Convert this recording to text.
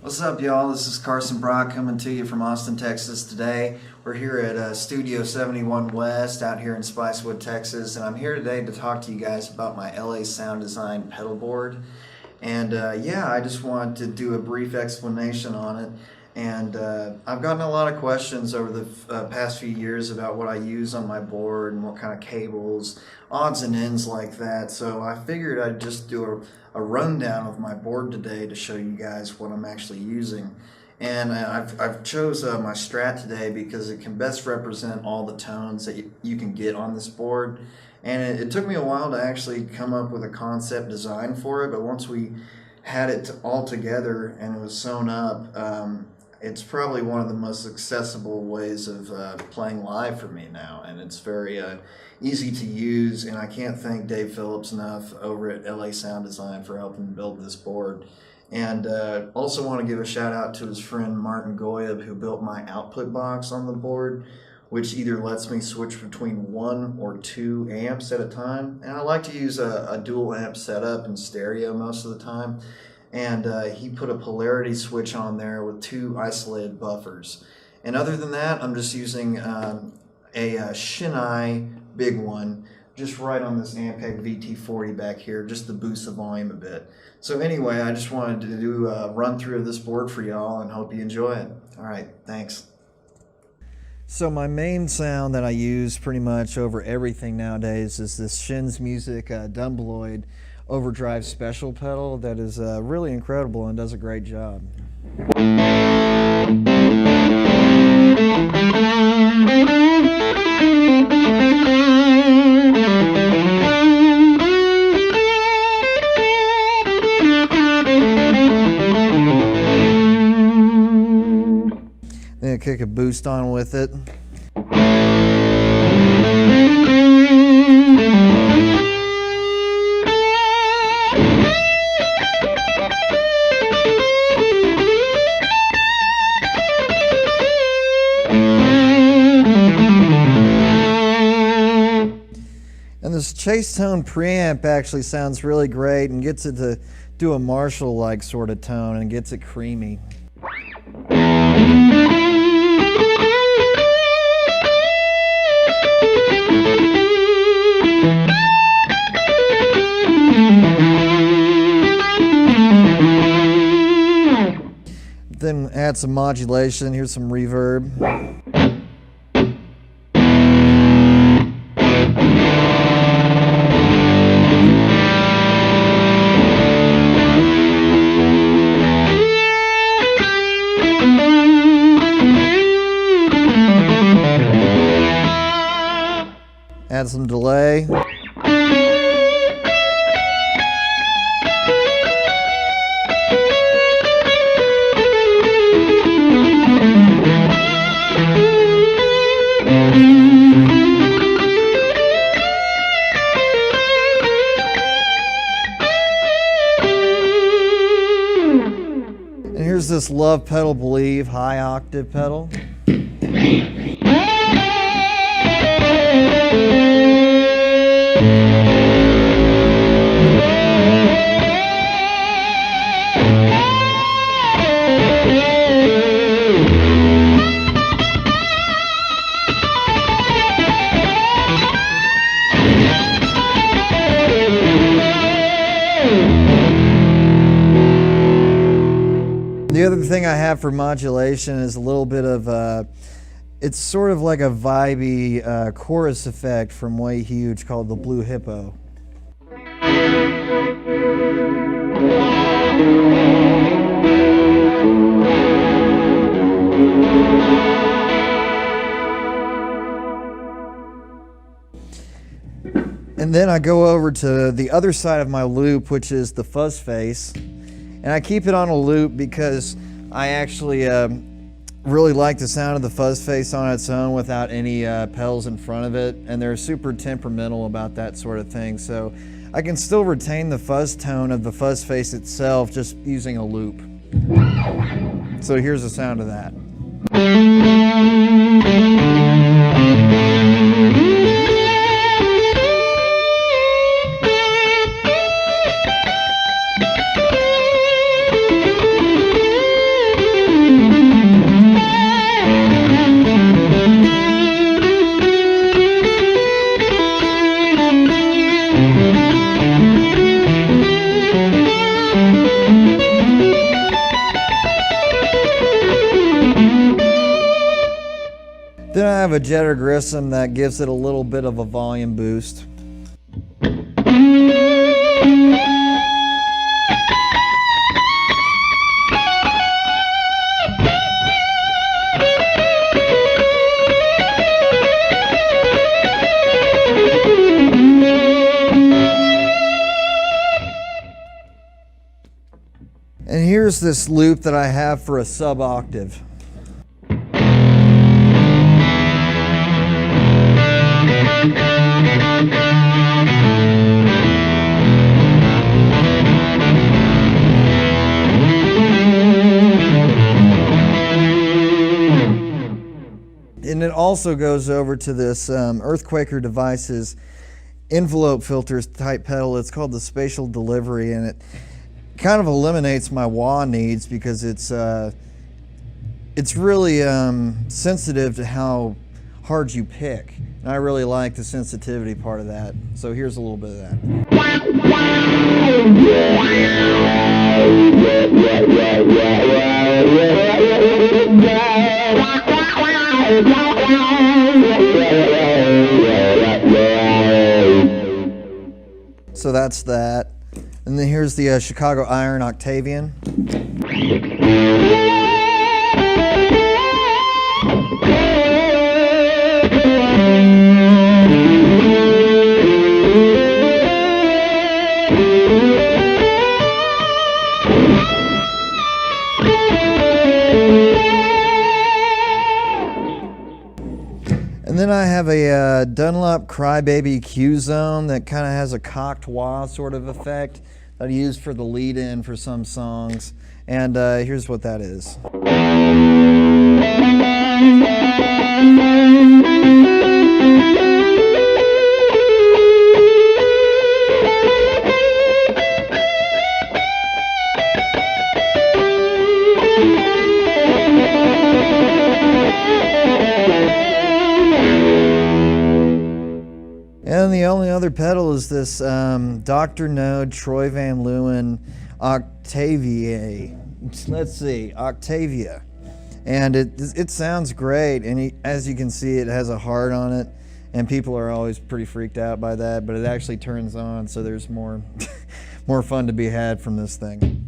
What's up, y'all? This is Carson Brock coming to you from Austin, Texas today. We're here at Studio 71 West out here in Spicewood, Texas, and I'm here today to talk to you guys about my L.A. Sound Design pedal board. And yeah, I just wanted to do a brief explanation on it. And I've gotten a lot of questions over the past few years about what I use on my board and what kind of cables, odds and ends like that. So I figured I'd just do a rundown of my board today to show you guys what I'm actually using. And I've chose my Strat today because it can best represent all the tones that you can get on this board. And it took me a while to actually come up with a concept design for it, but once we had it all together and it was sewn up, it's probably one of the most accessible ways of playing live for me now, and it's very easy to use, and I can't thank Dave Phillips enough over at LA Sound Design for helping build this board. And also want to give a shout out to his friend Martin Goyeb, who built my output box on the board, which either lets me switch between 1 or 2 amps at a time. And I like to use a dual amp setup in stereo most of the time. And he put a polarity switch on there with 2 isolated buffers. And other than that, I'm just using a Shin big one, just right on this Ampeg VT40 back here, just to boost the volume a bit. So anyway, I just wanted to do a run through of this board for y'all and hope you enjoy it. All right, thanks. So my main sound that I use pretty much over everything nowadays is this Shin's Music Dumbloid overdrive special pedal that is really incredible and does a great job. Then kick a boost on with it. And this Chase Tone preamp actually sounds really great and gets it to do a Marshall-like sort of tone and gets it creamy. Then add some modulation. Here's some reverb. Add some delay. And here's this Lovepedal Believe high octave pedal. The other thing I have for modulation is a little bit of, it's sort of like a vibey chorus effect from Way Huge called the Blue Hippo. And then I go over to the other side of my loop, which is the Fuzz Face. And I keep it on a loop because I actually really like the sound of the Fuzz Face on its own without any pedals in front of it, and they're super temperamental about that sort of thing. So I can still retain the fuzz tone of the Fuzz Face itself just using a loop. So here's the sound of that. Then I have a Jetter Grissom that gives it a little bit of a volume boost. And here's this loop that I have for a sub-octave. And it also goes over to this Earthquaker Devices envelope filters type pedal. It's called the Spatial Delivery, and it kind of eliminates my wah needs because it's really sensitive to how hard you pick. And I really like the sensitivity part of that. So here's a little bit of that. So that's that. And then here's the Chicago Iron Octavian. And then I have a Dunlop Crybaby Q Zone that kind of has a cocked wah sort of effect that I use for the lead-in for some songs. And here's what that is. And the only other pedal is this Dr.No Troy Van Leeuwen Octavia. Let's see, Octavia. And it sounds great, and as you can see, it has a heart on it, and people are always pretty freaked out by that, but it actually turns on, so there's more more fun to be had from this thing.